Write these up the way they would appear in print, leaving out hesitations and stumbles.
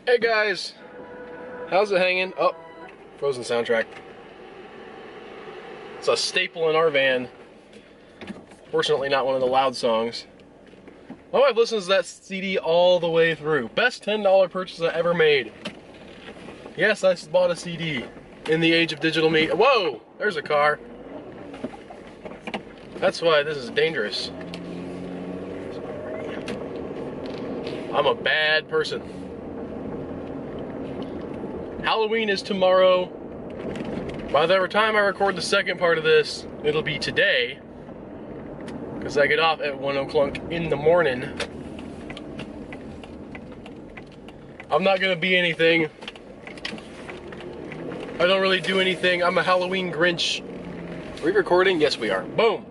Hey guys, how's it hanging? Oh, Frozen soundtrack. It's a staple in our van. Fortunately, not one of the loud songs. My wife listens to that CD all the way through. Best $10 purchase I ever made. Yes, I bought a CD in the age of digital media. Whoa, there's a car. That's why this is dangerous. I'm a bad person. Halloween is tomorrow. By the time I record the second part of this, it'll be today, because I get off at 1 o'clock in the morning. I'm not gonna be anything. I don't really do anything. I'm a Halloween Grinch. Are we recording? Yes, we are. Boom.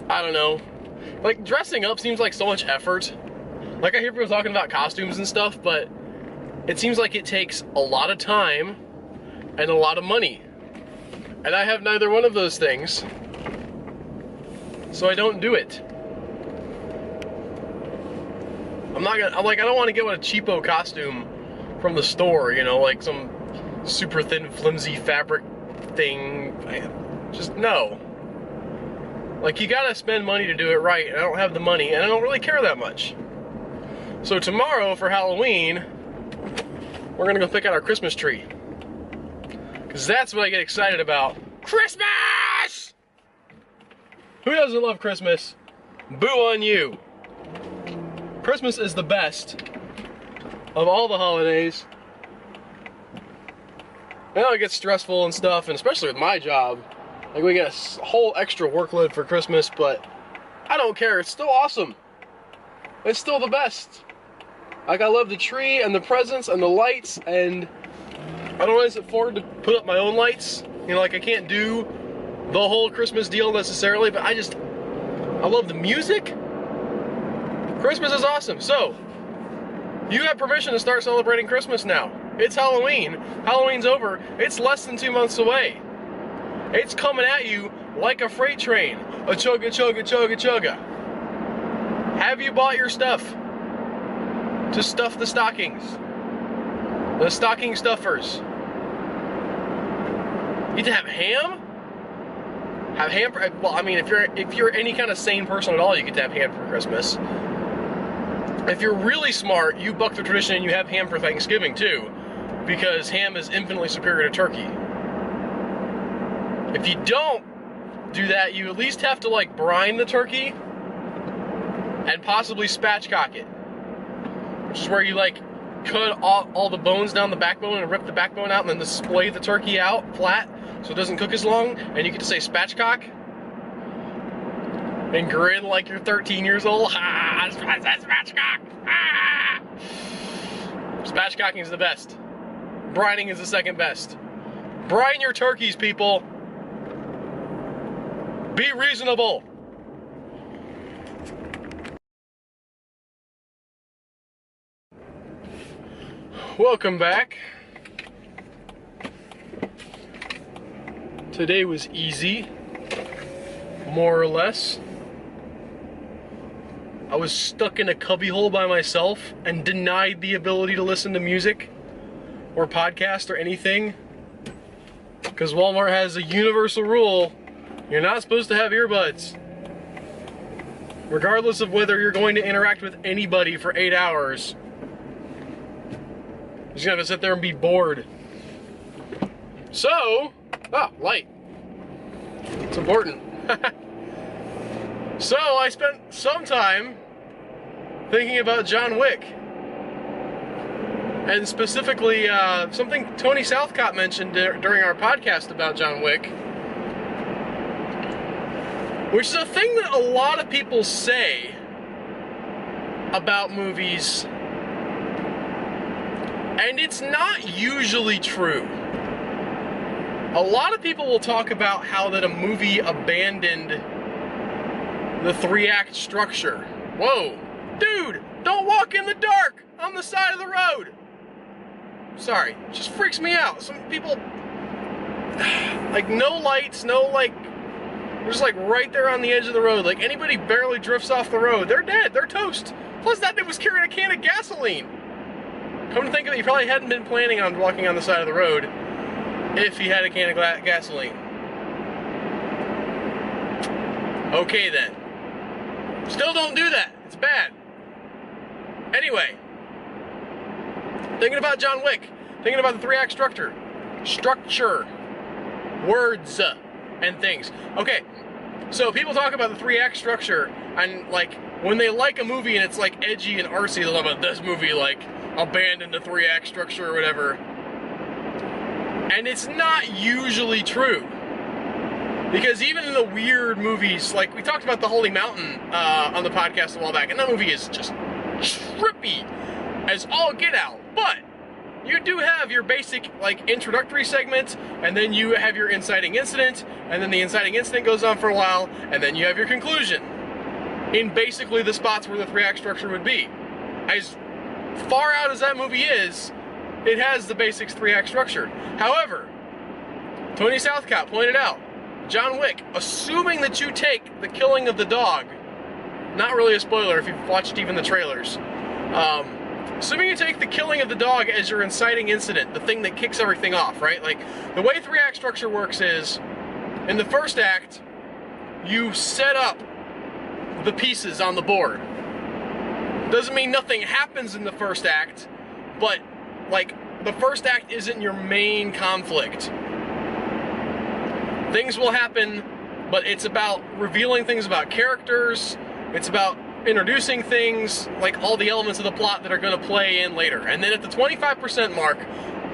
I don't know. Like, dressing up seems like so much effort. Like, I hear people talking about costumes and stuff, but it seems like it takes a lot of time and a lot of money. And I have neither one of those things, so I don't do it. I don't want to get a cheapo costume from the store, you know, like some super thin, flimsy fabric thing. Just no. Like, you gotta spend money to do it right, and I don't have the money, and I don't really care that much. So tomorrow, for Halloween, we're gonna go pick out our Christmas tree. Because that's what I get excited about. Christmas! Who doesn't love Christmas? Boo on you. Christmas is the best of all the holidays. I know it gets stressful and stuff, and especially with my job. Like, we get a whole extra workload for Christmas, but I don't care. It's still awesome. It's still the best. Like, I love the tree and the presents and the lights, and I don't always afford to put up my own lights. You know, like, I can't do the whole Christmas deal necessarily, but I love the music. Christmas is awesome. So, you have permission to start celebrating Christmas now. It's Halloween. Halloween's over. It's less than 2 months away. It's coming at you like a freight train. A chugga, chugga, chugga, chugga. Have you bought your stuff to stuff the stockings? The stocking stuffers. You need to have ham? Have ham for, well, I mean, if you're any kind of sane person at all, you get to have ham for Christmas. If you're really smart, you buck the tradition and you have ham for Thanksgiving too, because ham is infinitely superior to turkey. If you don't do that, you at least have to, like, brine the turkey and possibly spatchcock it, which is where you, like, cut all the bones down the backbone and rip the backbone out and then display the turkey out flat so it doesn't cook as long, and you get to say spatchcock and grin like you're 13 years old. Ah, that's spatchcock. Ah! Spatchcocking is the best. Brining is the second best. Brine your turkeys, people. Be reasonable. Welcome back. Today was easy, more or less. I was stuck in a cubbyhole by myself and denied the ability to listen to music or podcast or anything, because Walmart has a universal rule: you're not supposed to have earbuds. Regardless of whether you're going to interact with anybody for 8 hours. You're just gonna have to sit there and be bored. So, light. It's important. So, I spent some time thinking about John Wick. And specifically, something Tony Southcott mentioned during our podcast about John Wick, which is a thing that a lot of people say about movies, and it's not usually true. A lot of people will talk about how that a movie abandoned the 3-act structure. Whoa, dude, don't walk in the dark on the side of the road. Sorry, it just freaks me out. Some people, like, no lights, no, like, They're just like right there on the edge of the road. Like anybody barely drifts off the road, they're dead, they're toast. Plus that dude was carrying a can of gasoline. Come to think of it, he probably hadn't been planning on walking on the side of the road if he had a can of gasoline. Okay then. Still don't do that, it's bad. Anyway, thinking about John Wick, thinking about the 3-act structure, words, and things. Okay, so people talk about the 3-act structure, and like when they like a movie and it's like edgy and artsy, they'll talk about this movie like abandoned the 3-act structure or whatever. And it's not usually true. Because even in the weird movies, like we talked about The Holy Mountain on the podcast a while back, and that movie is just trippy as all get out. But you do have your basic like introductory segment, and then you have your inciting incident, and then the inciting incident goes on for a while, and then you have your conclusion in basically the spots where the 3-act structure would be. As far out as that movie is, it has the basics 3-act structure. However, Tony Southcott pointed out, John Wick, assuming that you take the killing of the dog, not really a spoiler if you've watched even the trailers, assuming you take the killing of the dog as your inciting incident, the thing that kicks everything off, right? Like, the way 3-act structure works is, in the first act, you set up the pieces on the board. Doesn't mean nothing happens in the first act, but, like, the first act isn't your main conflict. Things will happen, but it's about revealing things about characters, it's about introducing things, like all the elements of the plot that are going to play in later. And then at the 25% mark,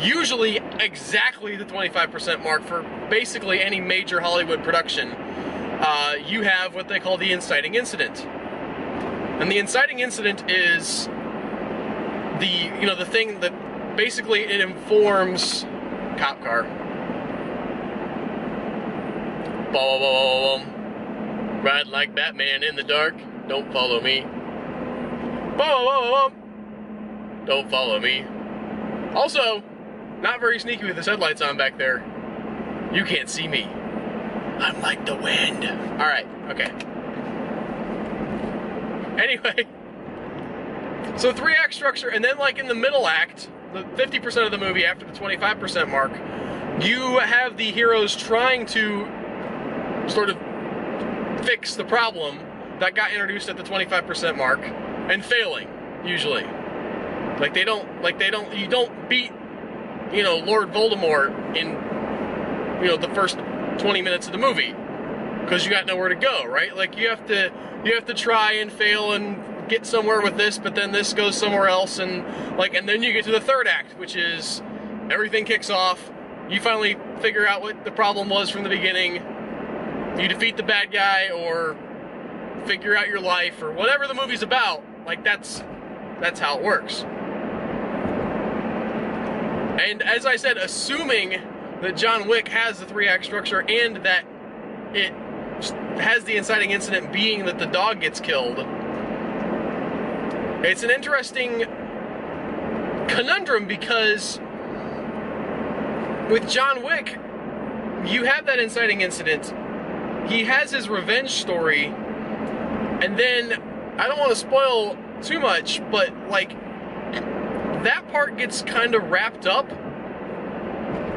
usually exactly the 25% mark for basically any major Hollywood production, you have what they call the inciting incident. And the inciting incident is the thing that basically it informs cop car. Boom. Ride like Batman in the dark. Don't follow me. Boom. Don't follow me. Also, not very sneaky with his headlights on back there. You can't see me. I'm like the wind. Alright, okay. Anyway. So 3-act structure, and then like in the middle act, the 50% of the movie after the 25% mark, you have the heroes trying to sort of fix the problem that got introduced at the 25% mark and failing, usually. You don't beat, Lord Voldemort in, the first 20 minutes of the movie because you got nowhere to go, right? Like you have to try and fail and get somewhere with this, but then this goes somewhere else, and then you get to the third act, which is everything kicks off. You finally figure out what the problem was from the beginning. You defeat the bad guy or figure out your life or whatever the movie's about. Like that's how it works. And as I said, assuming that John Wick has the 3-act structure and that it has the inciting incident being that the dog gets killed, it's an interesting conundrum because with John Wick, you have that inciting incident, he has his revenge story, and then, I don't want to spoil too much, but that part gets kind of wrapped up,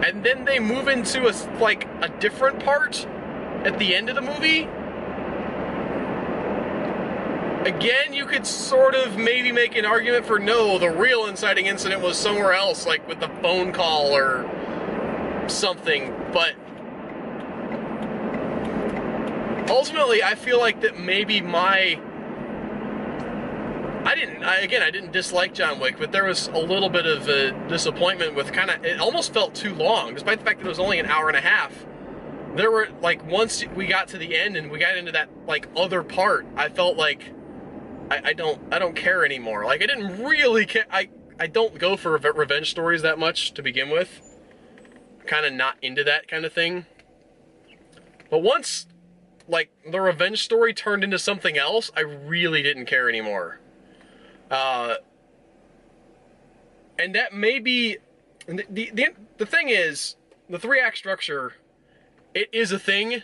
and then they move into a different part at the end of the movie. Again, you could sort of maybe make an argument for no, the real inciting incident was somewhere else, like with the phone call or something, but ultimately I feel like that maybe I didn't dislike John Wick, but there was a little bit of a disappointment with it almost felt too long, despite the fact that it was only an hour and a half. There were, once we got to the end and we got into that, other part, I felt like I don't care anymore. I didn't really care. I don't go for revenge stories that much to begin with. Kind of not into that kind of thing. But once, the revenge story turned into something else, I really didn't care anymore. And that may be... The thing is, the 3-act structure, it is a thing,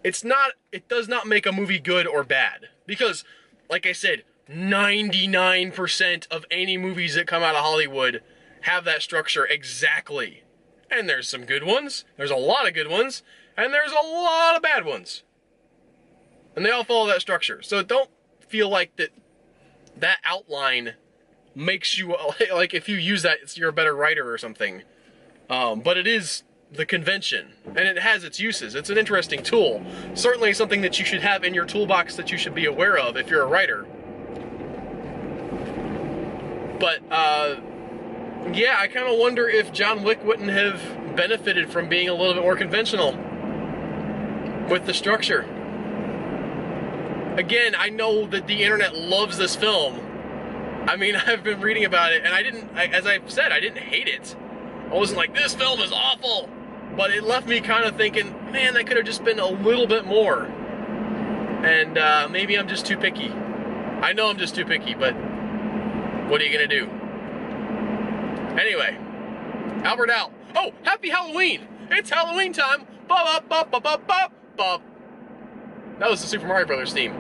it does not make a movie good or bad. Because, like I said, 99% of any movies that come out of Hollywood have that structure exactly. And there's some good ones, there's a lot of good ones, and there's a lot of bad ones. And they all follow that structure. So don't feel like that outline makes you, like if you use that, you're a better writer or something. But it is the convention, and it has its uses. It's an interesting tool. Certainly something that you should have in your toolbox that you should be aware of if you're a writer. But, yeah, I kind of wonder if John Wick wouldn't have benefited from being a little bit more conventional with the structure. Again, I know that the internet loves this film. I mean, I've been reading about it, and as I said, I didn't hate it. I wasn't like, this film is awful. But it left me kind of thinking, man, that could have just been a little bit more. And maybe I'm just too picky. I know I'm just too picky, but what are you gonna do? Anyway, Albert out. Oh, happy Halloween! It's Halloween time! Bop, bop, bop, bop, bop, bop. That was the Super Mario Brothers theme.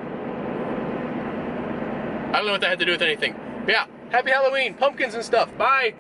I don't know what that had to do with anything. But yeah, happy Halloween, pumpkins and stuff. Bye!